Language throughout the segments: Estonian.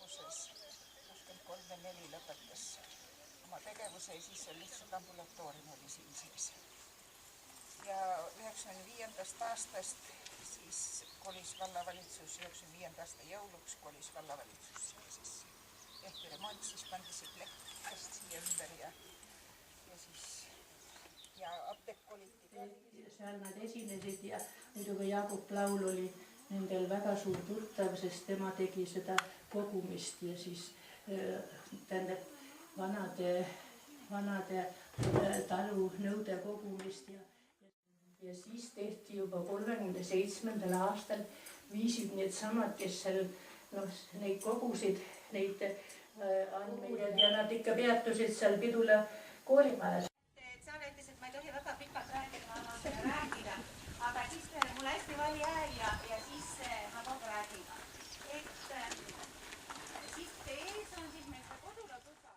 alguses 63 ja 4 lõpetas oma tegevuse ja siis lihtsalt ambulatoorium oli siin sees. Ja 95. aastast siis kolis vallavalitsus, 95. aasta jõuluks kolis vallavalitsus sisse. Tehti remont, siis pandi see plekkast siia ümber ja siis ja apteek koliti. Seal nad esinesid ja muidugi Jaagup Laul oli nendel väga suur tuttav, sest tema tegi seda kogumist ja siis tähendab vanade talu nõude kogumist ja siis tehti juba 37. aastal viisid need samad, kes seal neid kogusid, neid andmeid ja nad ikka peatusid seal Pidula koolimajas. Seal ütles, et ma ei tohi väga pikalt rääkida, ma annan teile rääkida, aga siis mul hästi vali hääl ja siis ma kogu räägin. Siis ees on siis meil see kodulapusa.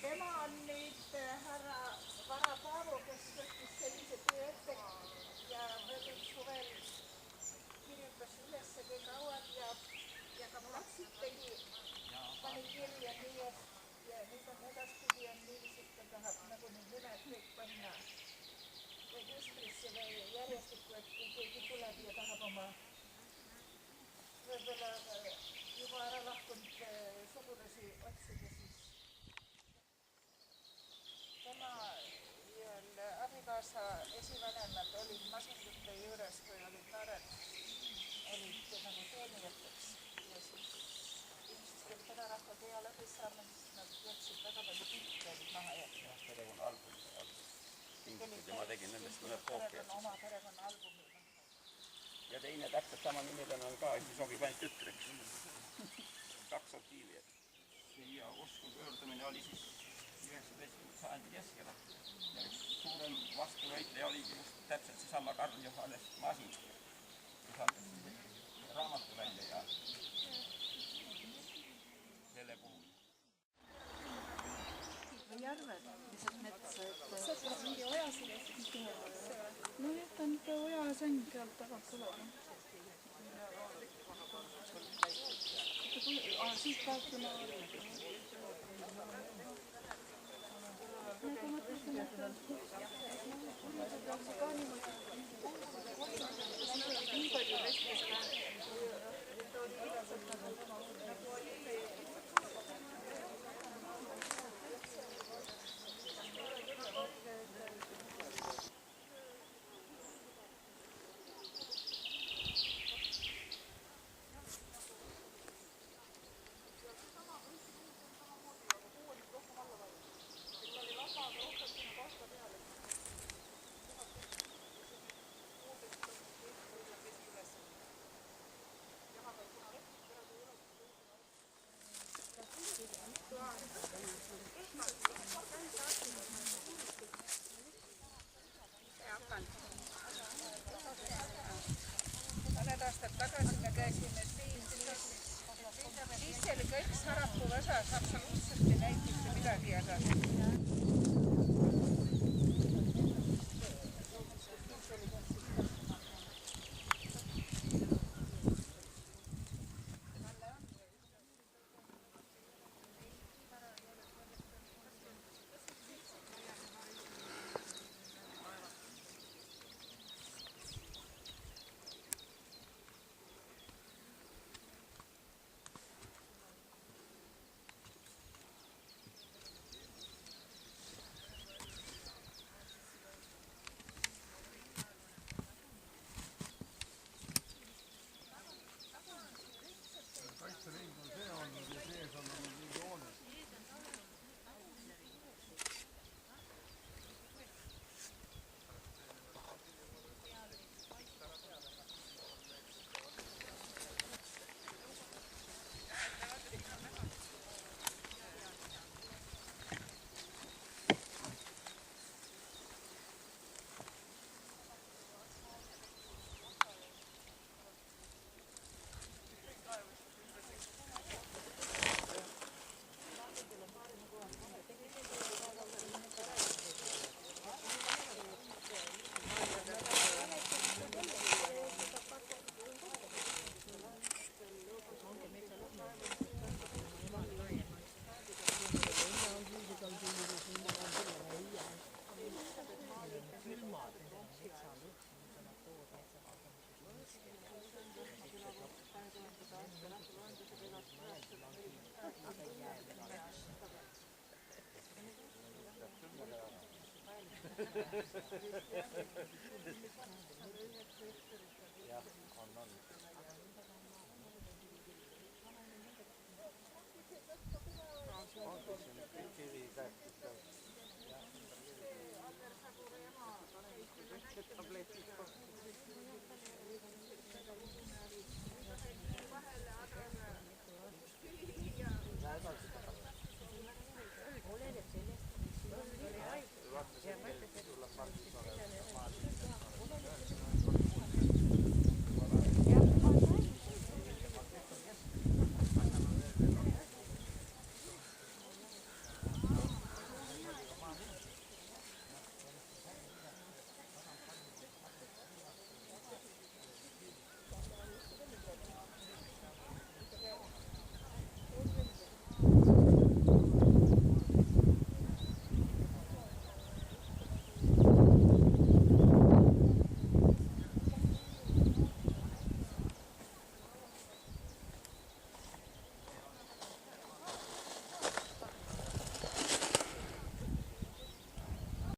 Tema on nüüd härra Vara Paavo, kes võttis sellise töö ette ja möödunud suvel kirjutas üles kõik auad ja ka platsid tegi, pani kirja nii, ja nüüd on edaspidi on niiviisi, et ta tahab nagu need nimed kõik panna registrisse või järjestikku, et kui keegi tuleb ja tahab oma võib-olla juba ära lahkunud sugulasi otsida, siis tema abikaasa esivanemad olid masendute juures, kui olid noored, olid nagu teenijateks ja siis ilmselt, et seda rahva pea läbi saama, siis nad jätsid väga palju pinke olid maha jätnud. Perekonna albumid ja ma tegin nendest mõned koopiad. Oma perekonna albumi. Ja teine täpselt sama nimedena on ka, siis sobib ainult tütreks. 2 aktiivi. Ja usku pöördumine oli siis 19. sajandi keskele. Ja üks suurem vastuvõitleja oligi just täpselt seesama Karl Johannes Masin, kes andas raamatu välja ja selle puhul. Või arvad, lihtsalt metsa, et... Sa oled mingi ojasid eest? No jah, ta on ikka ojasäng sealt tagant tulema. Siit kahtuna oli. nagu mõtlesin, et peaks ka niimoodi nii palju vestlust mõned aastad tagasi me käisime siis see oli kõik Sarapuu osas, absoluutselt ei näinud mitte midagi, aga oleneb sellest, mis sul on. Ja ma ütlesin, et